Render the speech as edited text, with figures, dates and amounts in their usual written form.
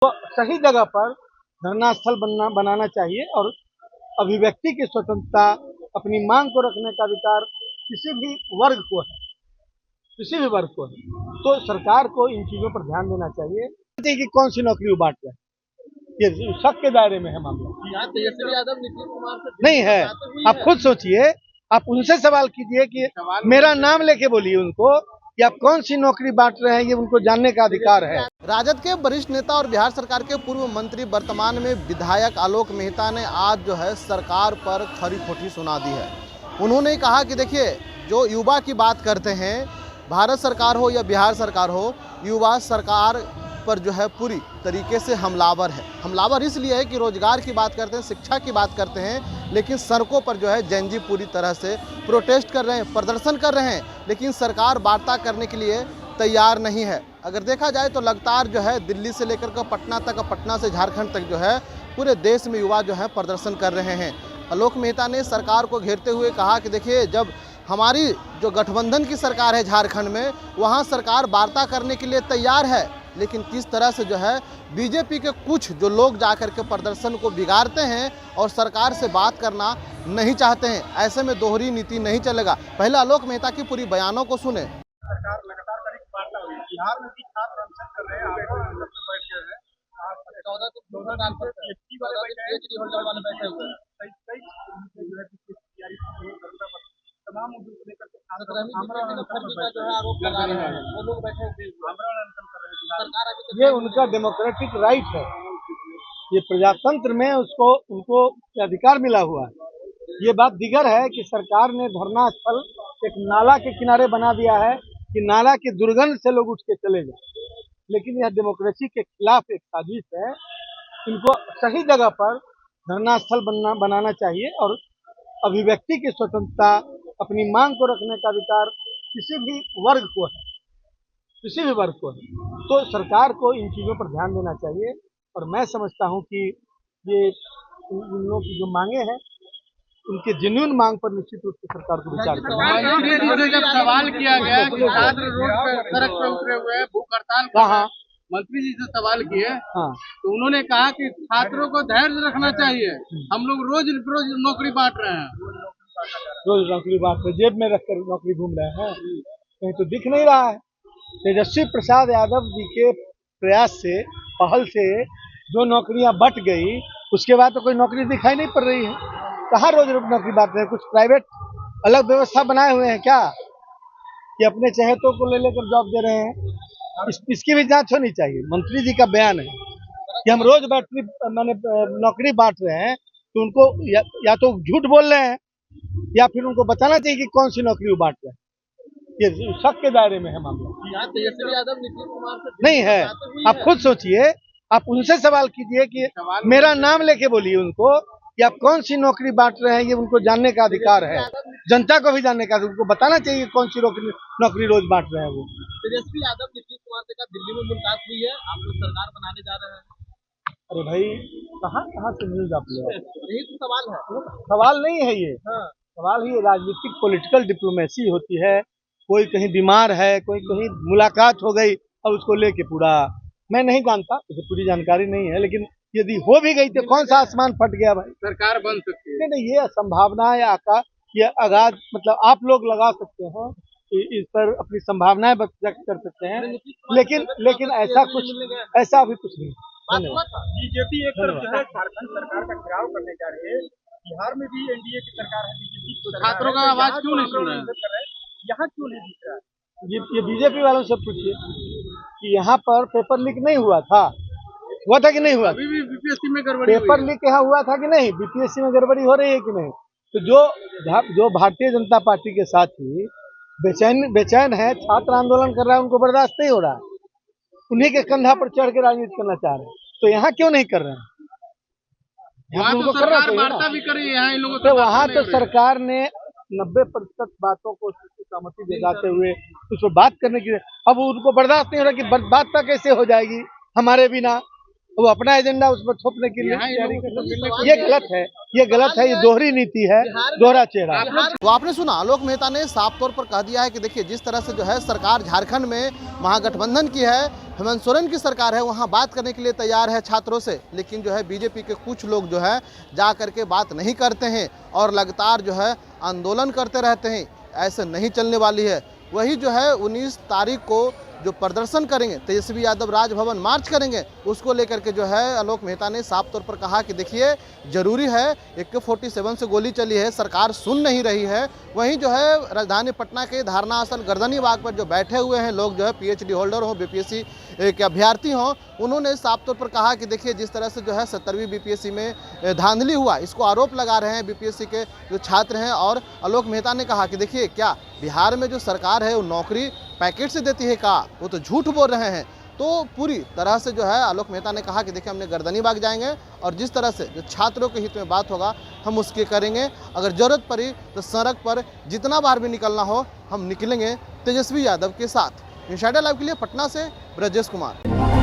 तो सही जगह पर धरना स्थल बनाना चाहिए और अभिव्यक्ति की स्वतंत्रता, अपनी मांग को रखने का अधिकार किसी भी वर्ग को है, तो सरकार को इन चीजों पर ध्यान देना चाहिए कि कौन सी नौकरी वो बांट रहे हैं। ये शक के दायरे में है मामला। तेजस्वी यादव नीतीश कुमार से नहीं है, आप खुद सोचिए, आप उनसे सवाल कीजिए कि मेरा नाम लेके बोलिए उनको कि आप कौन सी नौकरी बांट रहे हैं, ये उनको जानने का अधिकार है। राजद के वरिष्ठ नेता और बिहार सरकार के पूर्व मंत्री वर्तमान में विधायक आलोक मेहता ने आज जो है सरकार पर खरी खोटी सुना दी है। उन्होंने कहा कि देखिए, जो युवा की बात करते हैं, भारत सरकार हो या बिहार सरकार हो, युवा सरकार पर जो है पूरी तरीके से हमलावर है। हमलावर इसलिए है कि रोजगार की बात करते हैं, शिक्षा की बात करते हैं, लेकिन सड़कों पर जो है जेनजी पूरी तरह से प्रोटेस्ट कर रहे हैं, प्रदर्शन कर रहे हैं, लेकिन सरकार वार्ता करने के लिए तैयार नहीं है। अगर देखा जाए तो लगातार जो है दिल्ली से लेकर के पटना तक, पटना से झारखंड तक जो है पूरे देश में युवा जो है प्रदर्शन कर रहे हैं। आलोक मेहता ने सरकार को घेरते हुए कहा कि देखिए, जब हमारी जो गठबंधन की सरकार है झारखंड में, वहाँ सरकार वार्ता करने के लिए तैयार है, लेकिन किस तरह से जो है बीजेपी के कुछ जो लोग जाकर के प्रदर्शन को बिगाड़ते हैं और सरकार से बात करना नहीं चाहते हैं। ऐसे में दोहरी नीति नहीं चलेगा। पहले आलोक मेहता की पूरी बयानों को सुने। सरकार लगातार वार्ता हुई, बिहार में भी छात्र अनशन कर रहे हैं, बैठ गए हैं, 14 तमाम मुद्दों को लेकर ये उनका डेमोक्रेटिक राइट है, ये प्रजातंत्र में उनको अधिकार मिला हुआ है। ये बात दिगर है कि सरकार ने धरना स्थल एक नाला के किनारे बना दिया है कि नाला की दुर्गंध से लोग उठ के चले जाए, लेकिन यह डेमोक्रेसी के खिलाफ एक साजिश है। इनको सही जगह पर धरना स्थल बनाना चाहिए और अभिव्यक्ति की स्वतंत्रता, अपनी मांग को रखने का अधिकार किसी भी वर्ग को है, तो सरकार को इन चीजों पर ध्यान देना चाहिए। और मैं समझता हूं कि ये इन लोगों की जो मांगे हैं, उनके जेन्युइन मांग पर निश्चित रूप से सरकार को विचार करना है। जब सवाल किया गया कि छात्र रोड पर सड़क पर उतरे हुए हैं, भूख हड़ताल कहाँ मंत्री जी से सवाल किए, हाँ, तो उन्होंने कहा कि छात्रों को धैर्य रखना चाहिए, हम लोग रोज नौकरी बांट रहे हैं। रोज नौकरी बांट रहे, जेब में रखकर नौकरी घूम रहे हैं, कहीं तो दिख नहीं रहा है। तेजस्वी प्रसाद यादव जी के प्रयास से, पहल से जो नौकरियां बट गई, उसके बाद तो कोई नौकरी दिखाई नहीं पड़ रही है। कहाँ रोज नौकरी बांट रहे हैं? कुछ प्राइवेट अलग व्यवस्था बनाए हुए हैं क्या कि अपने चहेतों को ले लेकर जॉब दे रहे हैं? इसकी भी जांच होनी चाहिए। मंत्री जी का बयान है कि हम रोज नौकरी बांट रहे हैं, तो उनको या तो झूठ बोल रहे हैं या फिर उनको बताना चाहिए कि कौन सी नौकरी वो बांट रहे हैं। ये शक के दायरे में है मामला। तेजस्वी यादव नीतीश कुमार से नहीं है, आप खुद सोचिए, आप उनसे सवाल कीजिए कि मेरा नाम लेके बोलिए उनको कि आप कौन सी नौकरी बांट रहे हैं, ये उनको जानने का अधिकार है। जनता को भी जानने का, उनको बताना चाहिए कौन सी नौकरी रोज बांट रहे हैं वो। तेजस्वी यादव नीतीश कुमार से दिल्ली में मुलाकात हुई है, आप लोग सरकार बनाने जा रहे हैं। अरे भाई, कहाँ से न्यूज आप लोग? यही तो सवाल है। सवाल नहीं है ये, सवाल ही राजनीतिक पॉलिटिकल डिप्लोमेसी होती है। कोई कहीं बीमार है, कोई कहीं मुलाकात हो गई और उसको लेके पूरा, मैं नहीं जानता, मुझे पूरी जानकारी नहीं है, लेकिन यदि हो भी गई तो कौन सा आसमान फट गया भाई? सरकार बन सकती है। नहीं, ये संभावना या ये आगाज, मतलब आप लोग लगा सकते हैं, इस पर अपनी संभावनाएं व्यक्त कर सकते हैं, लेकिन ऐसा अभी कुछ नहीं। बीजेपी एक तरफ जो है झारखंड सरकार का घेराव करने जा रही है, बिहार में भी एनडीए की सरकार है, बीजेपी छात्रों का आवाज क्यों नहीं सुन रहे हैं? यहाँ क्यों नहीं दिख रहा है? ये बीजेपी वालों से पूछिए कि यहाँ पर पेपर लीक नहीं हुआ था कि नहीं हुआ? अभी भी बीपीएससी में गड़बड़ी पेपर लीक यहाँ हुआ था कि नहीं? बीपीएससी में गड़बड़ी हो रही है कि नहीं? तो जो भारतीय जनता पार्टी के साथी बेचैन है, छात्र आंदोलन कर रहा है, उनको बर्दाश्त नहीं हो रहा है, उन्हीं के कंधा पर चढ़ के राजनीति करना चाह रहे हैं, तो यहाँ क्यों नहीं कर रहे हैं? वहाँ तो सरकार वार्ता भी कर रही है, यहाँ इन लोगों से वहाँ तो सरकार ने 90% बातों को सहमति दिलाते हुए उस पर बात करने की, अब उनको बर्दाश्त नहीं हो रहा कि बात कैसे हो जाएगी हमारे बिना, वो अपना एजेंडा उस पर थोपने के लिए। ये गलत है, ये दोहरी नीति है, दोहरा चेहरा। तो आपने सुना, आलोक मेहता ने साफ तौर पर कह दिया है कि देखिए, जिस तरह से जो है सरकार झारखंड में महागठबंधन की हेमंत सोरेन की सरकार है वहाँ बात करने के लिए तैयार है छात्रों से, लेकिन जो है बीजेपी के कुछ लोग जो है जा करके बात नहीं करते हैं और लगातार जो है आंदोलन करते रहते हैं। ऐसे नहीं चलने वाली है। वही जो है 19 तारीख को जो प्रदर्शन करेंगे, तेजस्वी यादव राजभवन मार्च करेंगे, उसको लेकर के जो है आलोक मेहता ने साफ तौर पर कहा कि देखिए जरूरी है, AK-47 से गोली चली है, सरकार सुन नहीं रही है। वहीं जो है राजधानी पटना के धारणा स्थल गर्दनी बाग पर जो बैठे हुए हैं लोग जो है PhD होल्डर हों, BPSC के अभ्यर्थी हों, उन्होंने साफ तौर पर कहा कि देखिए जिस तरह से जो है 70वीं BPSC में धांधली हुआ, इसको आरोप लगा रहे हैं BPSC के जो छात्र हैं। और आलोक मेहता ने कहा कि देखिए क्या बिहार में जो सरकार है वो नौकरी पैकेट से देती है का, वो तो झूठ बोल रहे हैं। तो पूरी तरह से जो है आलोक मेहता ने कहा कि देखिए हमने गर्दनी बाग जाएंगे और जिस तरह से जो छात्रों के हित में बात होगा हम उसके करेंगे। अगर जरूरत पड़ी तो सड़क पर जितना बार भी निकलना हो हम निकलेंगे तेजस्वी यादव के साथ। इंसाइडर लाइव के लिए पटना से ब्रजेश कुमार।